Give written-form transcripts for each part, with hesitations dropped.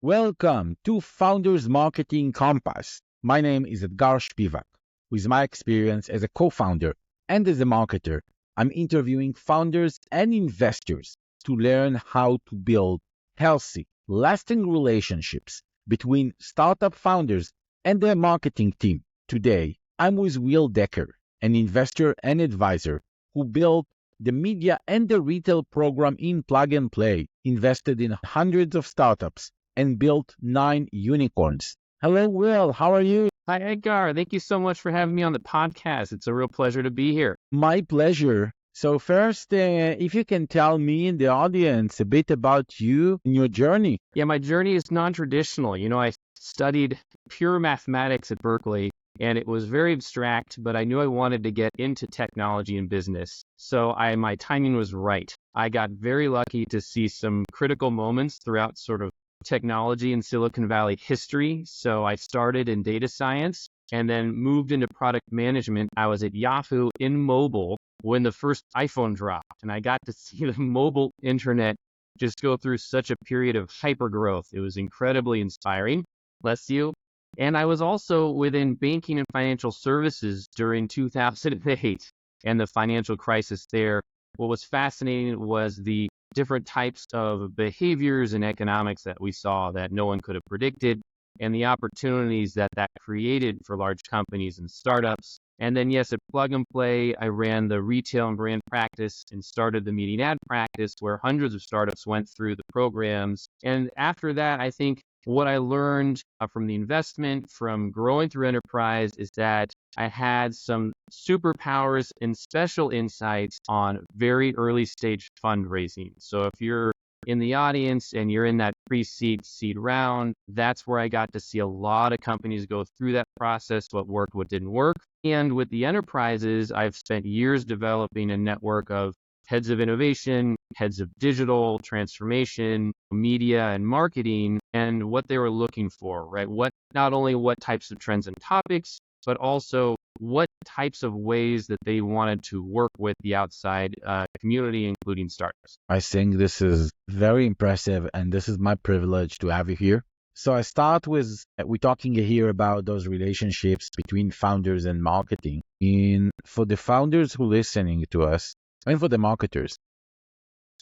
Welcome to Founders Marketing Compass. My name is Etgar Shpivak. With my experience as a co-founder and as a marketer, I'm interviewing founders and investors to learn how to build healthy, lasting relationships between startup founders and their marketing team. Today, I'm with Will Decker, an investor and advisor who built the media and the retail program in Plug and Play, invested in hundreds of startups, and built 9 unicorns. Hello, Will. How are you? Hi, Edgar. Thank you so much for having me on the podcast. It's a real pleasure to be here. My pleasure. So first, if you can tell me and the audience a bit about you and your journey. Yeah, my journey is non-traditional. I studied pure mathematics at Berkeley, and it was very abstract, but I knew I wanted to get into technology and business. So my timing was right. I got very lucky to see some critical moments throughout sort of technology and Silicon Valley history. So I started in data science and then moved into product management. I was at Yahoo in mobile when the first iPhone dropped, and I got to see the mobile internet just go through such a period of hyper growth. It was incredibly inspiring. Bless you. And I was also within banking and financial services during 2008 and the financial crisis there. What was fascinating was the different types of behaviors and economics that we saw that no one could have predicted, and the opportunities that created for large companies and startups. And then, yes, at Plug and Play, I ran the retail and brand practice and started the media and ad practice where hundreds of startups went through the programs. And after that, I think what I learned from the investment, from growing through enterprise, is that I had some superpowers and special insights on very early stage fundraising. So if you're in the audience and you're in that pre-seed seed round, that's where I got to see a lot of companies go through that process, what worked, what didn't work. And with the enterprises, I've spent years developing a network of heads of innovation, heads of digital transformation, media and marketing, and what they were looking for, right? Not only what types of trends and topics, but also what types of ways that they wanted to work with the outside community, including startups. I think this is very impressive, and this is my privilege to have you here. So I start with, we're talking here about those relationships between founders and marketing. For the founders who are listening to us, and for the marketers,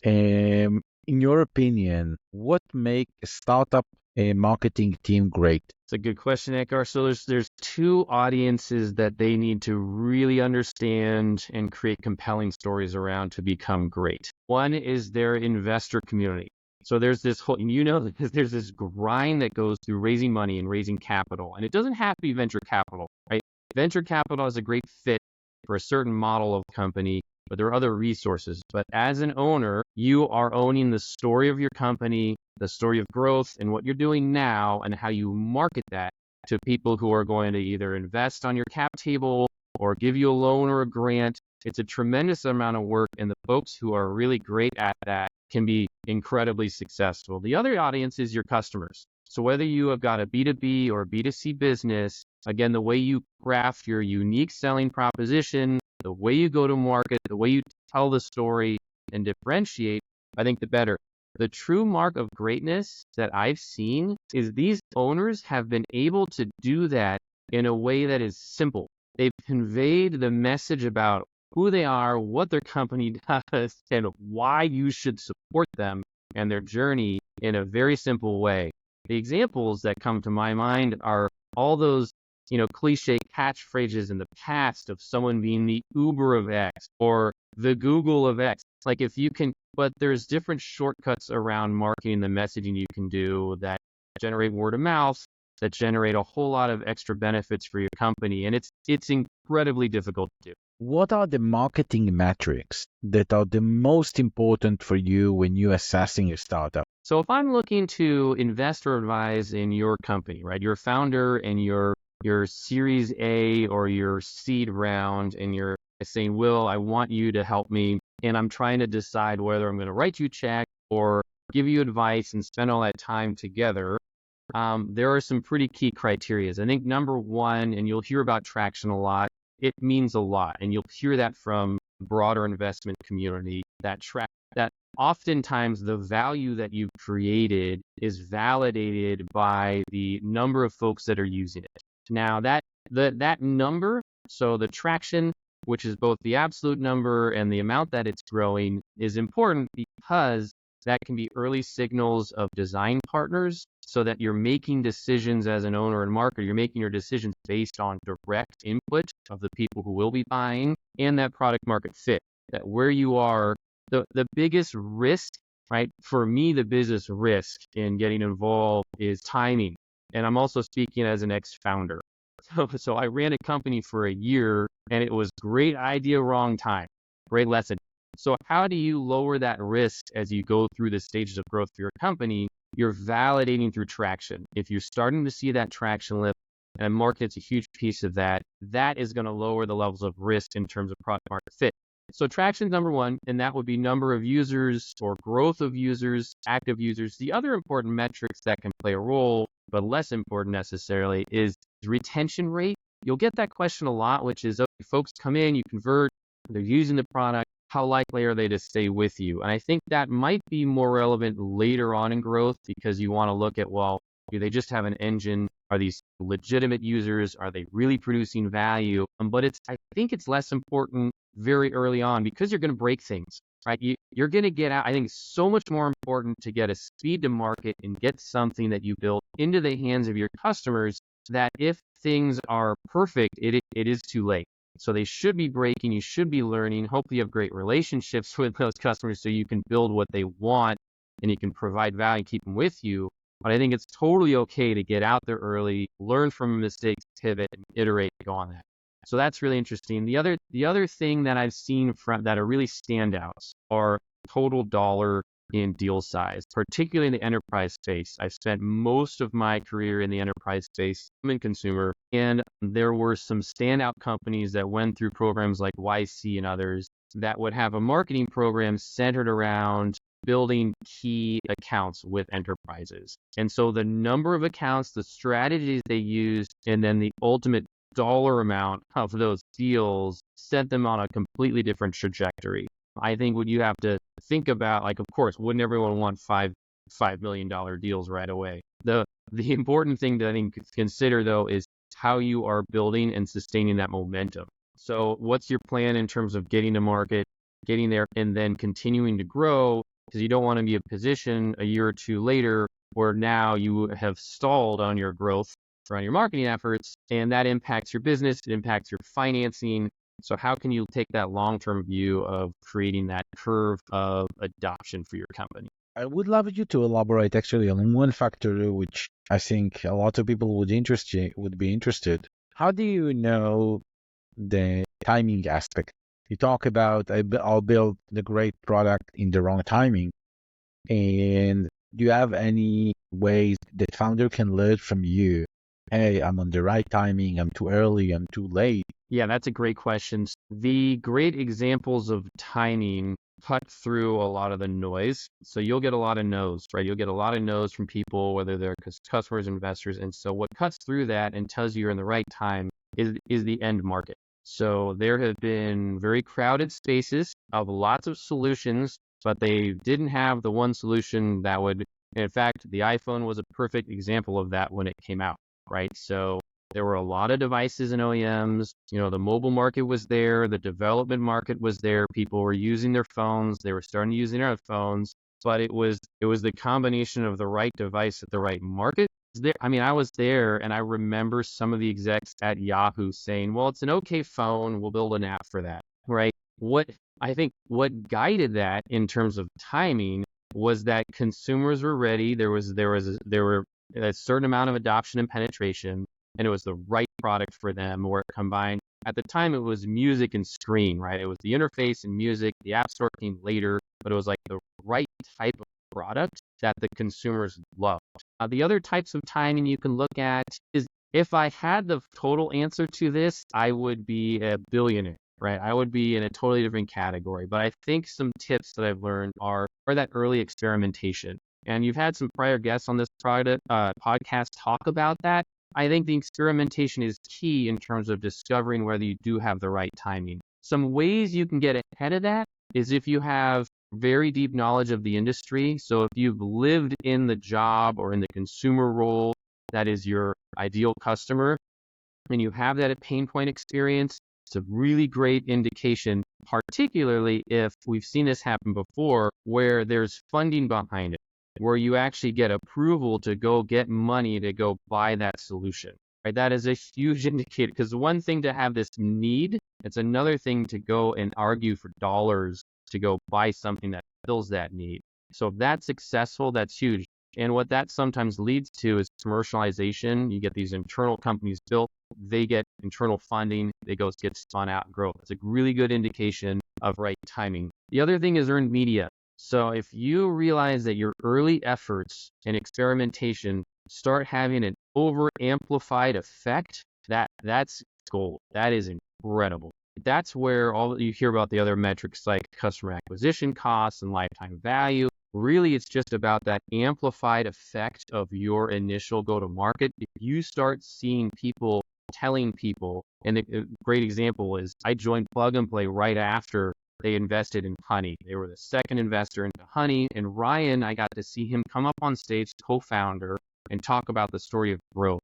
in your opinion, what makes a startup marketing team great? It's a good question, Edgar. So there's two audiences that they need to really understand and create compelling stories around to become great. One is their investor community. So there's this whole, there's this grind that goes through raising money and raising capital. And it doesn't have to be venture capital, right? Venture capital is a great fit for a certain model of company, but there are other resources. But as an owner, you are owning the story of your company, the story of growth, and what you're doing now, and how you market that to people who are going to either invest on your cap table or give you a loan or a grant. It's a tremendous amount of work, and the folks who are really great at that can be incredibly successful. The other audience is your customers. So whether you have got a B2B or B2C business, again, the way you craft your unique selling proposition, the way you go to market, the way you tell the story and differentiate, I think the better. The true mark of greatness that I've seen is these owners have been able to do that in a way that is simple. They've conveyed the message about who they are, what their company does, and why you should support them and their journey in a very simple way. The examples that come to my mind are all those cliche catchphrases in the past of someone being the Uber of X or the Google of X. Like but there's different shortcuts around marketing, the messaging you can do that generate word of mouth, that generate a whole lot of extra benefits for your company. And it's incredibly difficult to do. What are the marketing metrics that are the most important for you when you're assessing a startup? So if I'm looking to invest or advise in your company, right, you're a founder and your Series A or your seed round, and you're saying, Will, I want you to help me, and I'm trying to decide whether I'm going to write you a check or give you advice and spend all that time together, there are some pretty key criteria. I think number one, and you'll hear about traction a lot, it means a lot, and you'll hear that from the broader investment community, that oftentimes the value that you've created is validated by the number of folks that are using it. Now that number, so the traction, which is both the absolute number and the amount that it's growing, is important because that can be early signals of design partners so that you're making decisions as an owner and marketer. You're making your decisions based on direct input of the people who will be buying and that product market fit. That where you are, the biggest risk, right? For me, the business risk in getting involved is timing. And I'm also speaking as an ex-founder. So I ran a company for a year and it was great idea, wrong time. Great lesson. So how do you lower that risk as you go through the stages of growth for your company? You're validating through traction. If you're starting to see that traction lift, and market's a huge piece of that, that is going to lower the levels of risk in terms of product market fit. So traction's number one, and that would be number of users or growth of users, active users. The other important metrics that can play a role, but less important necessarily, is retention rate. You'll get that question a lot, which is, okay, folks come in, you convert, they're using the product, how likely are they to stay with you? And I think that might be more relevant later on in growth because you want to look at, well, do they just have an engine? Are these legitimate users? Are they really producing value? But I think it's less important very early on because you're going to break things, right? You're going to get out. I think it's so much more important to get a speed to market and get something that you built into the hands of your customers that if things are perfect, it is too late. So they should be breaking, you should be learning. Hopefully you have great relationships with those customers so you can build what they want and you can provide value, keep them with you. But I think it's totally okay to get out there early, learn from mistakes, pivot, and iterate, go on that. So that's really interesting. The other thing that I've seen that are really standouts are total dollar in deal size, particularly in the enterprise space. I've spent most of my career in the enterprise space. I'm in consumer, and there were some standout companies that went through programs like YC and others that would have a marketing program centered around building key accounts with enterprises. And so the number of accounts, the strategies they used, and then the ultimate dollar amount of those deals sent them on a completely different trajectory. I think what you have to think about, like, of course, wouldn't everyone want $5 million deals right away? The important thing to I think consider though is how you are building and sustaining that momentum. So what's your plan in terms of getting to market, getting there, and then continuing to grow? Because you don't want to be in a position a year or two later where now you have stalled on your growth or on your marketing efforts, and that impacts your business, it impacts your financing. So how can you take that long-term view of creating that curve of adoption for your company? I would love you to elaborate actually on one factor which I think a lot of people would be interested. How do you know the timing aspect? You talk about I'll build the great product in the wrong timing. And do you have any ways that founder can learn from you? Hey, I'm on the right timing, I'm too early, I'm too late. Yeah, that's a great question. The great examples of timing cut through a lot of the noise. So you'll get a lot of no's, right? You'll get a lot of no's from people, whether they're customers, investors. And so what cuts through that and tells you you're in the right time is the end market. So there have been very crowded spaces of lots of solutions, but they didn't have the one solution that would, in fact, the iPhone was a perfect example of that when it came out, right? So there were a lot of devices and OEMs, the mobile market was there, the development market was there, people were using their phones, they were starting to use their phones, but it was the combination of the right device at the right market. I was there and I remember some of the execs at Yahoo saying, well, it's an okay phone, we'll build an app for that, right? I think what guided that in terms of timing was that consumers were ready. There were a certain amount of adoption and penetration, and it was the right product for them, where it combined. At the time, it was music and screen, right? It was the interface and music. The App Store came later, but it was like the right type of product that the consumers loved. The other types of timing you can look at is, if I had the total answer to this, I would be a billionaire, right? I would be in a totally different category. But I think some tips that I've learned are that early experimentation. And you've had some prior guests on this podcast talk about that. I think the experimentation is key in terms of discovering whether you do have the right timing. Some ways you can get ahead of that is if you have very deep knowledge of the industry. So if you've lived in the job or in the consumer role, that is your ideal customer, and you have that pain point experience, it's a really great indication, particularly if we've seen this happen before, where there's funding behind it, where you actually get approval to go get money to go buy that solution. Right? That is a huge indicator, because one thing to have this need, it's another thing to go and argue for dollars to go buy something that fills that need. So if that's successful, that's huge. And what that sometimes leads to is commercialization. You get these internal companies built, they get internal funding, they go get spun out and grow. It's a really good indication of right timing. The other thing is earned media. So if you realize that your early efforts and experimentation start having an over amplified effect, that's gold. That is incredible. That's where all you hear about the other metrics like customer acquisition costs and lifetime value. Really, it's just about that amplified effect of your initial go-to-market. If you start seeing people telling people, and a great example is I joined Plug and Play right after they invested in Honey. They were the second investor into Honey, and Ryan, I got to see him come up on stage, co-founder, and talk about the story of growth.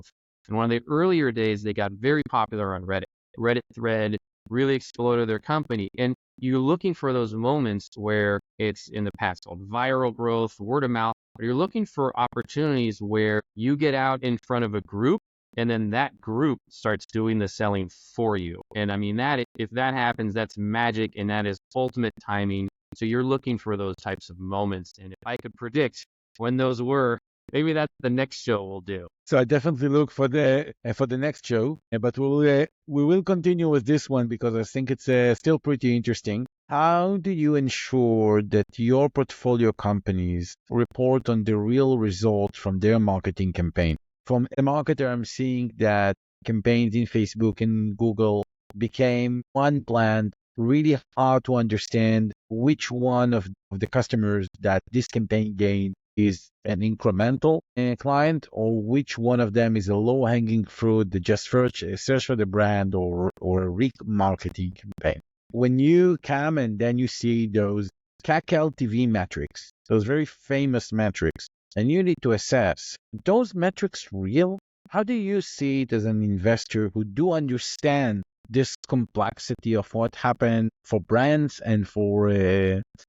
In one of the earlier days, they got very popular on Reddit. Reddit thread really exploded their company. And you're looking for those moments where it's in the past called viral growth, word of mouth, but you're looking for opportunities where you get out in front of a group and then that group starts doing the selling for you. And I mean, that if that happens, that's magic and that is ultimate timing. So you're looking for those types of moments. And if I could predict when those were, maybe that's the next show we'll do. So I definitely look for the next show, but we will continue with this one because I think it's still pretty interesting. How do you ensure that your portfolio companies report on the real results from their marketing campaign? From a marketer, I'm seeing that campaigns in Facebook and Google became unplanned, really hard to understand which one of the customers that this campaign gained is an incremental client, or which one of them is a low-hanging fruit that just search for the brand or a remarketing campaign. When you come and then you see those CAC LTV metrics, those very famous metrics, and you need to assess, those metrics real? How do you see it as an investor who do understand this complexity of what happened for brands and for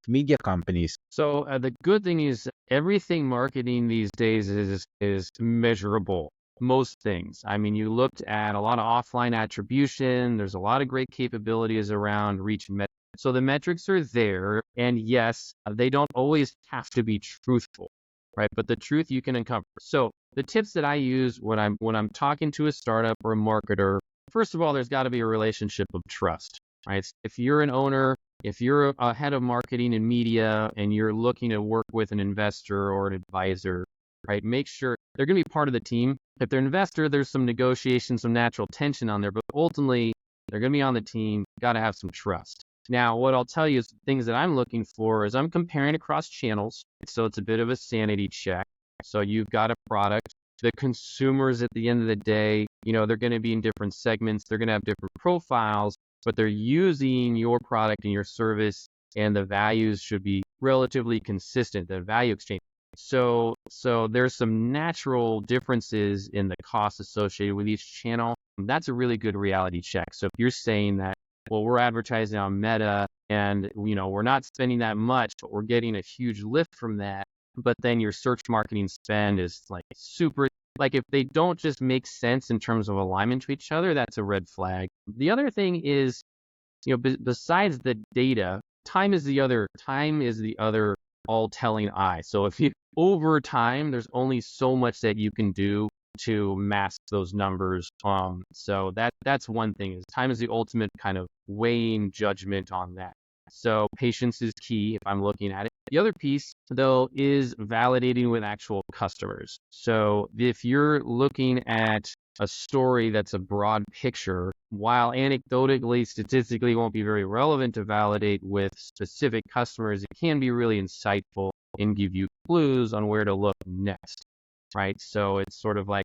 media companies? So the good thing is everything marketing these days is measurable. Most things. I mean, you looked at a lot of offline attribution. There's a lot of great capabilities around reach and metrics. So the metrics are there, and yes, they don't always have to be truthful, right? But the truth you can uncover. So the tips that I use when I'm talking to a startup or a marketer, first of all, there's got to be a relationship of trust, right? If you're an owner, if you're a head of marketing and media, and you're looking to work with an investor or an advisor, right? Make sure they're going to be part of the team. If they're an investor, there's some negotiation, some natural tension on there, but ultimately they're going to be on the team. Got to have some trust. Now, what I'll tell you is things that I'm looking for is I'm comparing across channels. So it's a bit of a sanity check. So you've got a product. The consumers at the end of the day, they're going to be in different segments. They're going to have different profiles, but they're using your product and your service, and the values should be relatively consistent, the value exchange. So there's some natural differences in the costs associated with each channel. That's a really good reality check. So if you're saying that, well, we're advertising on Meta and, we're not spending that much, but we're getting a huge lift from that. But then your search marketing spend is like super, like if they don't just make sense in terms of alignment to each other, that's a red flag. The other thing is, besides the data, time is the other all-telling eye. So if you over time, there's only so much that you can do to mask those numbers. So that's one thing, is time is the ultimate kind of weighing judgment on that. So patience is key if I'm looking at it. The other piece, though, is validating with actual customers. So if you're looking at a story that's a broad picture, while anecdotally, statistically won't be very relevant to validate with specific customers, it can be really insightful and give you clues on where to look next, right? So it's sort of like,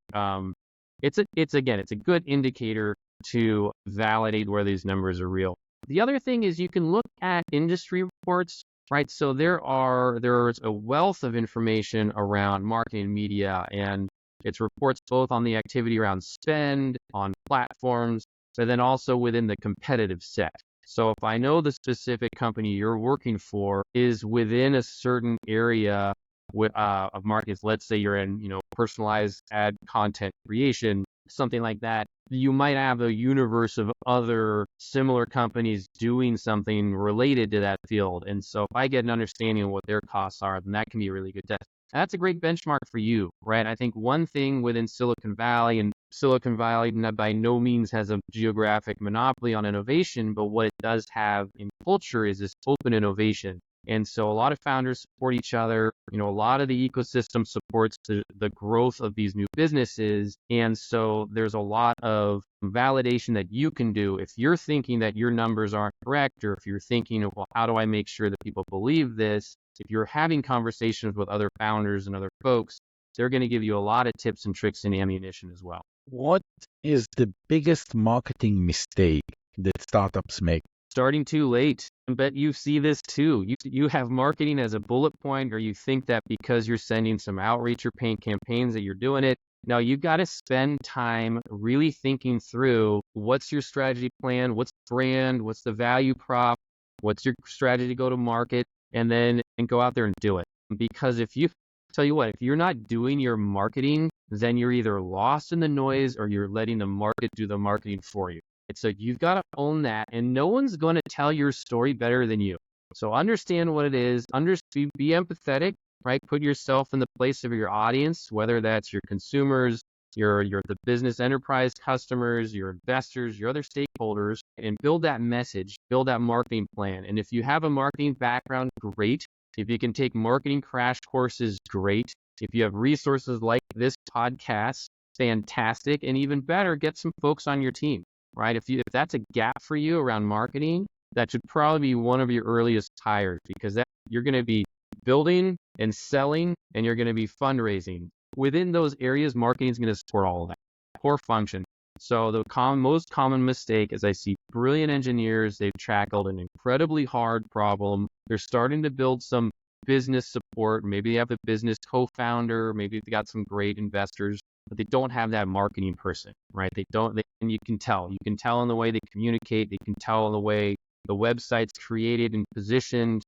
it's a good indicator to validate where these numbers are real. The other thing is you can look at industry reports. right? So there's a wealth of information around marketing and media, and it's reports both on the activity around spend on platforms, but then also within the competitive set. So if I know the specific company you're working for is within a certain area of markets, let's say you're in, personalized ad content creation, something like that, you might have a universe of other similar companies doing something related to that field. And so if I get an understanding of what their costs are, then that can be a really good test. That's a great benchmark for you, right? I think one thing within Silicon Valley, and Silicon Valley by no means has a geographic monopoly on innovation, but what it does have in culture is this open innovation. And so a lot of founders support each other. A lot of the ecosystem supports the growth of these new businesses. And so there's a lot of validation that you can do if you're thinking that your numbers aren't correct, or if you're thinking of, well, how do I make sure that people believe this? If you're having conversations with other founders and other folks, they're going to give you a lot of tips and tricks and ammunition as well. What is the biggest marketing mistake that startups make? Starting too late. I bet you see this too. You have marketing as a bullet point, or you think that because you're sending some outreach or paid campaigns that you're doing it. Now you got to spend time really thinking through what's your strategy plan, what's the brand, what's the value prop, what's your strategy to go to market, and go out there and do it. Because if you're not doing your marketing, then you're either lost in the noise or you're letting the market do the marketing for you. So you've got to own that, and no one's going to tell your story better than you. So understand what it is, be empathetic, right? Put yourself in the place of your audience, whether that's your consumers, the business enterprise customers, your investors, your other stakeholders, and build that message, build that marketing plan. And if you have a marketing background, great. If you can take marketing crash courses, great. If you have resources like this podcast, fantastic. And even better, get some folks on your team. Right? If that's a gap for you around marketing, that should probably be one of your earliest hires, because you're going to be building and selling, and you're going to be fundraising. Within those areas, marketing is going to support all of that core function. So the most common mistake is I see brilliant engineers, they've tackled an incredibly hard problem. They're starting to build some business support. Maybe they have a business co-founder, maybe they got some great investors, but they don't have that marketing person, right? And you can tell in the way they communicate, they can tell in the way the website's created and positioned,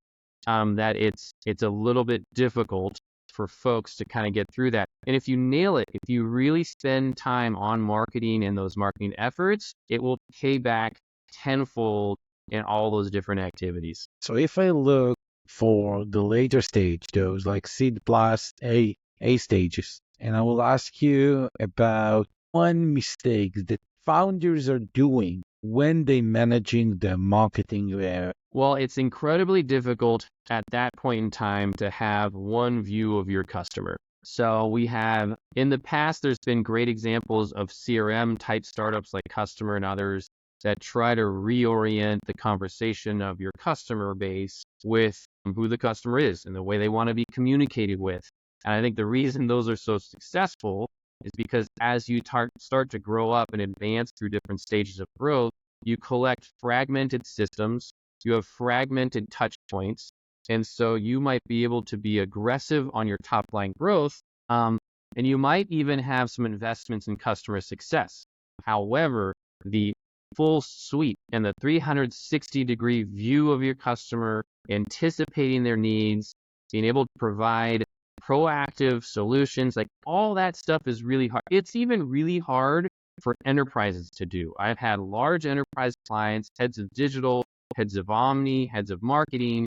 that it's a little bit difficult for folks to kind of get through that. And if you nail it, if you really spend time on marketing and those marketing efforts, it will pay back tenfold in all those different activities. So if I look for the later stage, those like seed plus A stages, and I will ask you about one mistake that founders are doing when they managing the marketing. Well, it's incredibly difficult at that point in time to have one view of your customer. So we have, in the past, there's been great examples of CRM type startups like Customer and others that try to reorient the conversation of your customer base with who the customer is and the way they want to be communicated with. And I think the reason those are so successful is because as you start to grow up and advance through different stages of growth, you collect fragmented systems, you have fragmented touch points, and so you might be able to be aggressive on your top line growth, and you might even have some investments in customer success. However, the full suite and the 360-degree view of your customer, anticipating their needs, being able to provide proactive solutions, like all that stuff is really hard. It's even really hard for enterprises to do. I've had large enterprise clients, heads of digital, heads of omni, heads of marketing,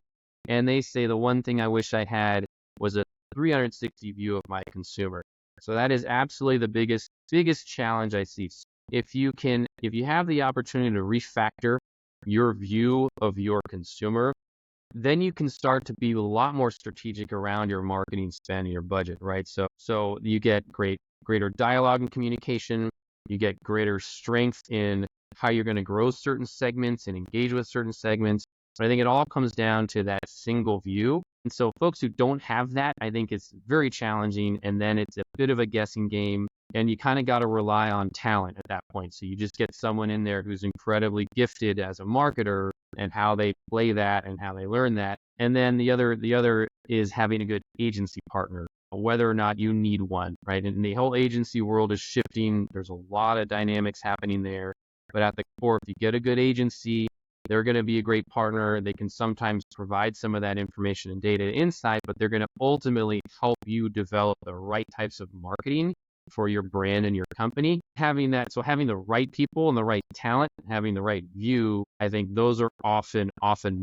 and they say the one thing I wish I had was a 360 view of my consumer. So that is absolutely the biggest challenge I see. If you have the opportunity to refactor your view of your consumer, then you can start to be a lot more strategic around your marketing spend and your budget, right? So you get greater dialogue and communication, you get greater strength in how you're going to grow certain segments and engage with certain segments. But I think it all comes down to that single view. And so folks who don't have that, I think it's very challenging, and then it's a bit of a guessing game, and you kind of got to rely on talent at that point. So you just get someone in there who's incredibly gifted as a marketer, and how they play that and how they learn that. And then the other is having a good agency partner, whether or not you need one, right? And the whole agency world is shifting. There's a lot of dynamics happening there. But at the core, if you get a good agency, they're going to be a great partner. They can sometimes provide some of that information and data insight, but they're going to ultimately help you develop the right types of marketing for your brand and your company. Having the right people and the right talent, having the right view, I think those are often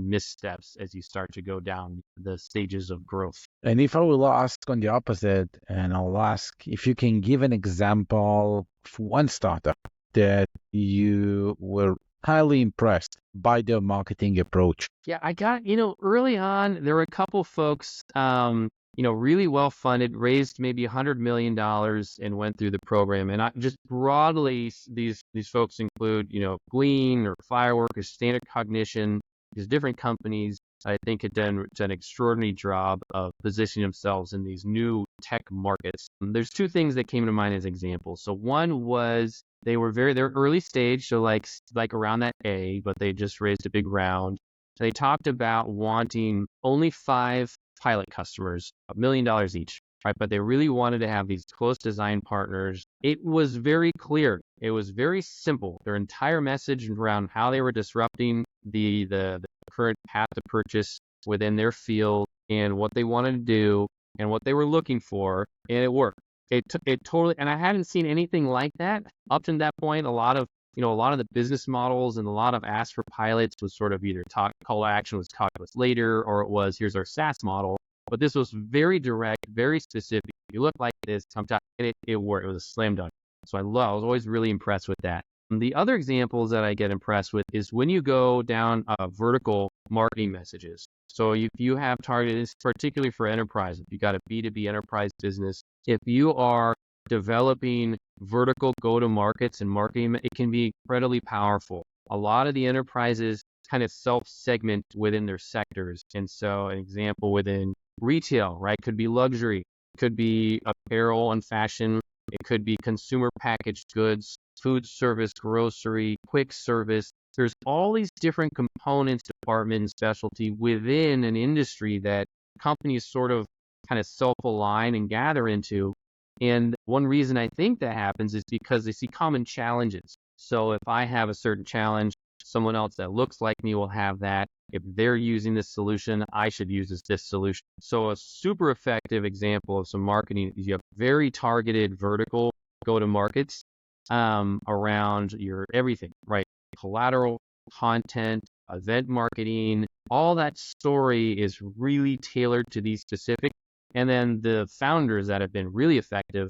missteps as you start to go down the stages of growth. And if I will ask on the opposite, and I'll ask if you can give an example of one startup that you were highly impressed by their marketing approach. Yeah, I got, early on, there were a couple folks, really well funded, raised maybe $100 million and went through the program. And I just broadly, these folks include, Glean or Firework or Standard Cognition, these different companies I think had done an extraordinary job of positioning themselves in these new tech markets. There's two things that came to mind as examples. So one was they're early stage, so like around that A, but they just raised a big round. They talked about wanting only 5 pilot customers, $1 million each, right? But they really wanted to have these close design partners. It was very clear. It was very simple. Their entire message around how they were disrupting the current path to purchase within their field and what they wanted to do and what they were looking for, and it worked. It totally, and I hadn't seen anything like that up to that point. A lot of the business models and a lot of ask for pilots was sort of either call to action was talk to us later, or it was here's our SaaS model. But this was very direct, very specific. You look like this, and it worked. It was a slam dunk. So I was always really impressed with that. And the other examples that I get impressed with is when you go down vertical marketing messages. So if you have targeted, particularly for enterprise, if you got a B2B enterprise business, if you are developing vertical go-to-markets and marketing, it can be incredibly powerful. A lot of the enterprises kind of self-segment within their sectors. And so an example within retail, right, could be luxury, could be apparel and fashion, it could be consumer packaged goods, food service, grocery, quick service. There's all these different components, department, and specialty within an industry that companies sort of kind of self-align and gather into. And one reason I think that happens is because they see common challenges. So if I have a certain challenge, someone else that looks like me will have that. If they're using this solution, I should use this solution. So a super effective example of some marketing is you have very targeted vertical go-to-markets around your everything, right? Collateral, content, event marketing, all that story is really tailored to these specific. And then the founders that have been really effective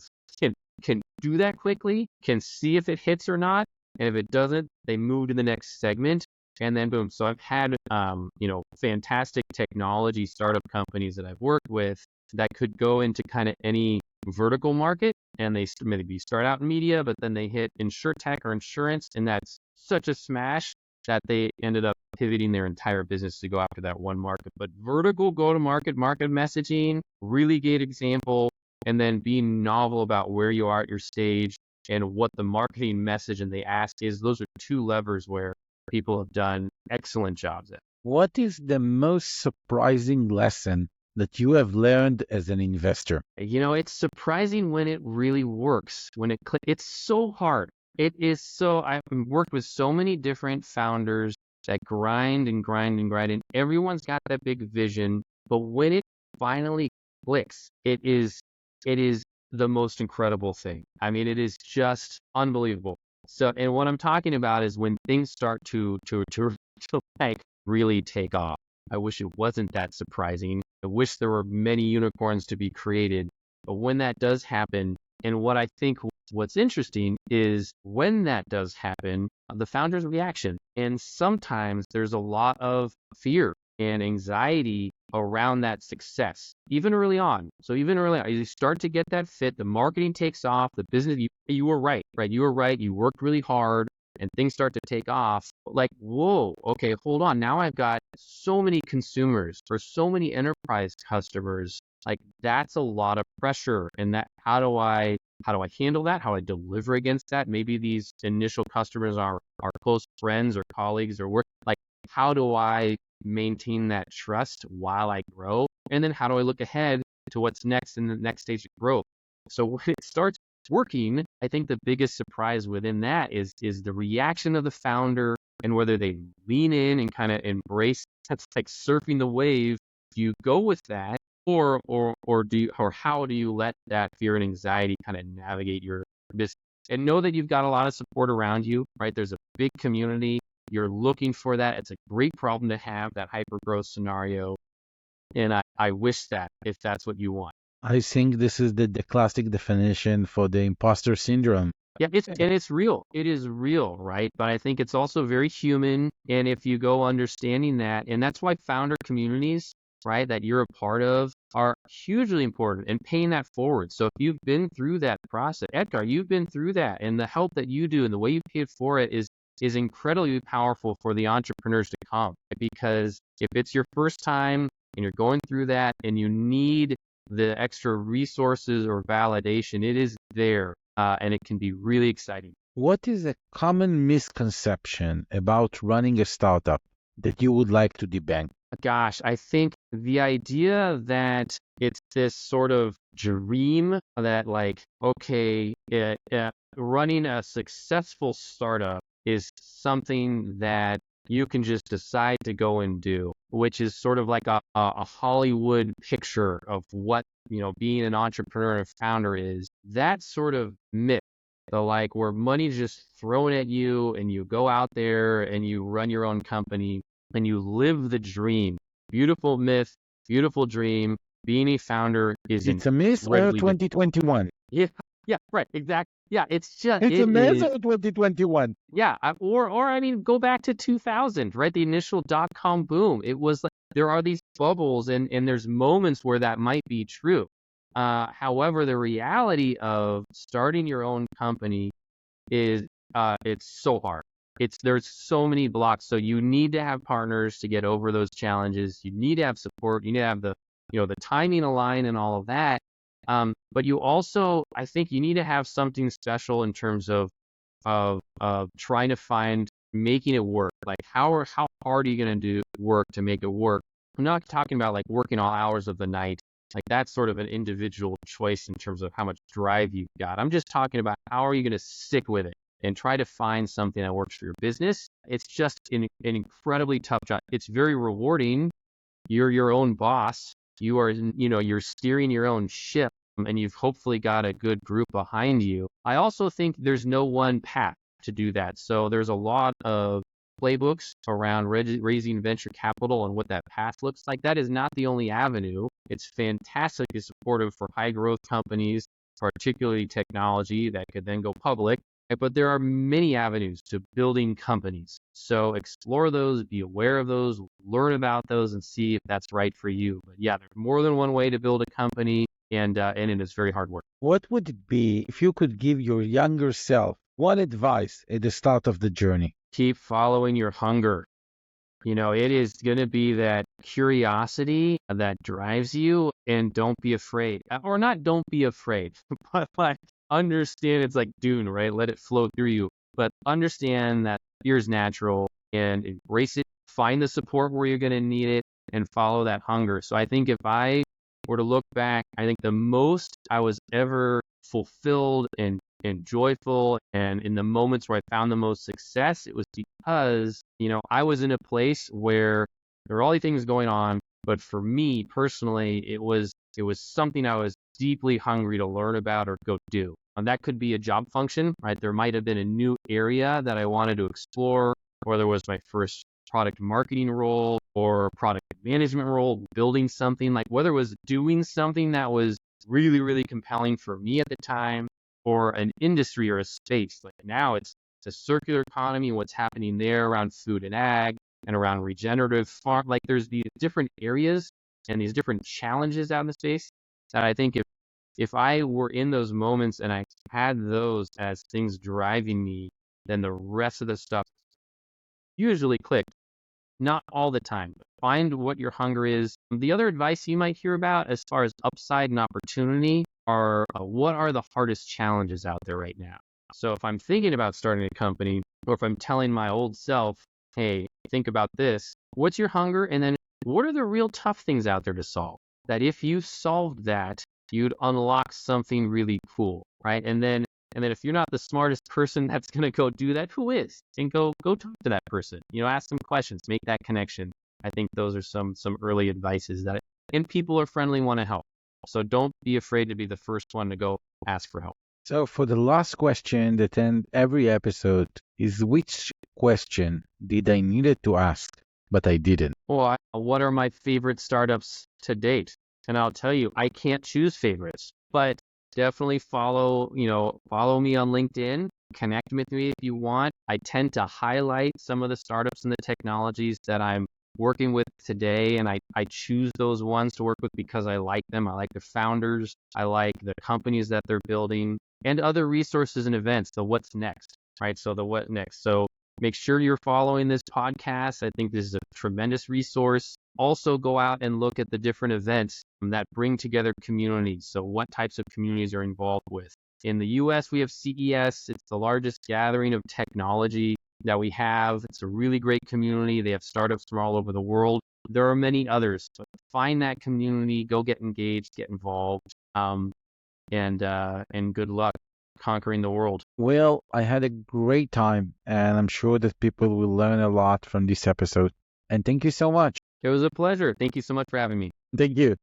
can do that quickly, can see if it hits or not. And if it doesn't, they move to the next segment and then boom. So I've had, fantastic technology startup companies that I've worked with that could go into kind of any vertical market, and they maybe start out in media, but then they hit insurtech or insurance, and that's such a smash that they ended up pivoting their entire business to go after that one market. But vertical go-to-market, market messaging, really great example, and then being novel about where you are at your stage and what the marketing message and the ask is. Those are two levers where people have done excellent jobs at. What is the most surprising lesson that you have learned as an investor? It's surprising when it really works, when it clicks. It's so hard. It is so, I've worked with so many different founders that grind and grind and grind, and everyone's got that big vision. But when it finally clicks, it is the most incredible thing. I mean, it is just unbelievable. So, and what I'm talking about is when things start to like really take off. I wish it wasn't that surprising. I wish there were many unicorns to be created. But when that does happen, and what I think what's interesting is when that does happen, the founder's reaction. And sometimes there's a lot of fear and anxiety around that success, even early on. So even early on, you start to get that fit, the marketing takes off, the business, you were right? You were right. You worked really hard and things start to take off. Like, whoa, okay, hold on. Now I've got so many consumers or so many enterprise customers. Like that's a lot of pressure. And that, how do I handle that? How do I deliver against that? Maybe these initial customers are close friends or colleagues or work. Like how do I maintain that trust while I grow? And then how do I look ahead to what's next in the next stage of growth? So when it starts working, I think the biggest surprise within that is the reaction of the founder and whether they lean in and kind of embrace. That's like surfing the wave. Do you go with that, or how do you let that fear and anxiety kind of navigate your business? And know that you've got a lot of support around you, right? There's a big community. You're looking for that. It's a great problem to have, that hyper growth scenario. And I wish that if that's what you want. I think this is the classic definition for the imposter syndrome. Yeah, it's real. It is real, right? But I think it's also very human. And if you go understanding that, and that's why founder communities, right, that you're a part of are hugely important and paying that forward. So if you've been through that process, Edgar, you've been through that, and the help that you do and the way you paid for it is incredibly powerful for the entrepreneurs to come. Because if it's your first time and you're going through that and you need the extra resources or validation, it is there. And it can be really exciting. What is a common misconception about running a startup that you would like to debunk? Gosh, I think the idea that it's this sort of dream that like, okay, running a successful startup is something that you can just decide to go and do, which is sort of like a Hollywood picture of what, being an entrepreneur and founder is. That sort of myth, the like where money's just thrown at you and you go out there and you run your own company and you live the dream. Beautiful myth, beautiful dream. Being a founder is It's a myth or 2021? Yeah, yeah, right, exactly. Yeah, It's a myth or 2021? Yeah, or I mean, go back to 2000, right? The initial dot-com boom. It was like there are these bubbles, and there's moments where that might be true. However, the reality of starting your own company is it's so hard. There's so many blocks. So you need to have partners to get over those challenges. You need to have support. You need to have the timing aligned and all of that. But you also, I think you need to have something special in terms of trying to find making it work. Like how hard are you going to do work to make it work? I'm not talking about like working all hours of the night. Like that's sort of an individual choice in terms of how much drive you've got. I'm just talking about how are you going to stick with it and try to find something that works for your business. It's just an incredibly tough job. It's very rewarding. You're your own boss. You're steering your own ship, and you've hopefully got a good group behind you. I also think there's no one path to do that. So there's a lot of playbooks around raising venture capital and what that path looks like. That is not the only avenue. It's fantastically supportive for high growth companies, particularly technology that could then go public. But there are many avenues to building companies. So explore those, be aware of those, learn about those, and see if that's right for you. But yeah, there's more than one way to build a company, and it is very hard work. What would it be if you could give your younger self one advice at the start of the journey? Keep following your hunger. It is going to be that curiosity that drives you, and don't be afraid. Or not don't be afraid, but like understand it's like Dune, right? Let it flow through you. But understand that fear is natural and embrace it. Find the support where you're going to need it and follow that hunger. So I think if I were to look back, I think the most I was ever fulfilled and joyful, and in the moments where I found the most success, it was because, I was in a place where there were all these things going on, but for me personally, it was something I was deeply hungry to learn about or go do. And that could be a job function, right? There might have been a new area that I wanted to explore, whether it was my first product marketing role or product management role, building something, like whether it was doing something that was really, really compelling for me at the time, or an industry or a space. Like now it's a circular economy, what's happening there around food and ag and around regenerative farm. Like there's these different areas and these different challenges out in the space that I think if I were in those moments and I had those as things driving me, then the rest of the stuff usually clicked. Not all the time, but find what your hunger is. The other advice you might hear about as far as upside and opportunity are what are the hardest challenges out there right now? So if I'm thinking about starting a company, or if I'm telling my old self, hey, think about this. What's your hunger? And then what are the real tough things out there to solve? That if you solved that, you'd unlock something really cool, right? And then if you're not the smartest person that's going to go do that, who is? And go talk to that person. Ask some questions, make that connection. I think those are some early advices and people are friendly, want to help. So don't be afraid to be the first one to go ask for help. So for the last question that end every episode is, which question did I needed to ask, but I didn't? Well, what are my favorite startups to date? And I'll tell you, I can't choose favorites, but definitely follow me on LinkedIn, connect with me if you want. I tend to highlight some of the startups and the technologies that I'm working with today, and I choose those ones to work with because I like them. I like the founders, I like the companies that they're building, and other resources and events. So what's next, right? So the what next. So make sure you're following this podcast. I think this is a tremendous resource. Also go out and look at the different events that bring together communities. So what types of communities are involved with? In the US, we have CES. It's the largest gathering of technology that we have. It's a really great community. They have startups from all over the world. There are many others. So find that community, go get engaged, get involved, and good luck conquering the world. Well, I had a great time, and I'm sure that people will learn a lot from this episode. And thank you so much. It was a pleasure. Thank you so much for having me. Thank you.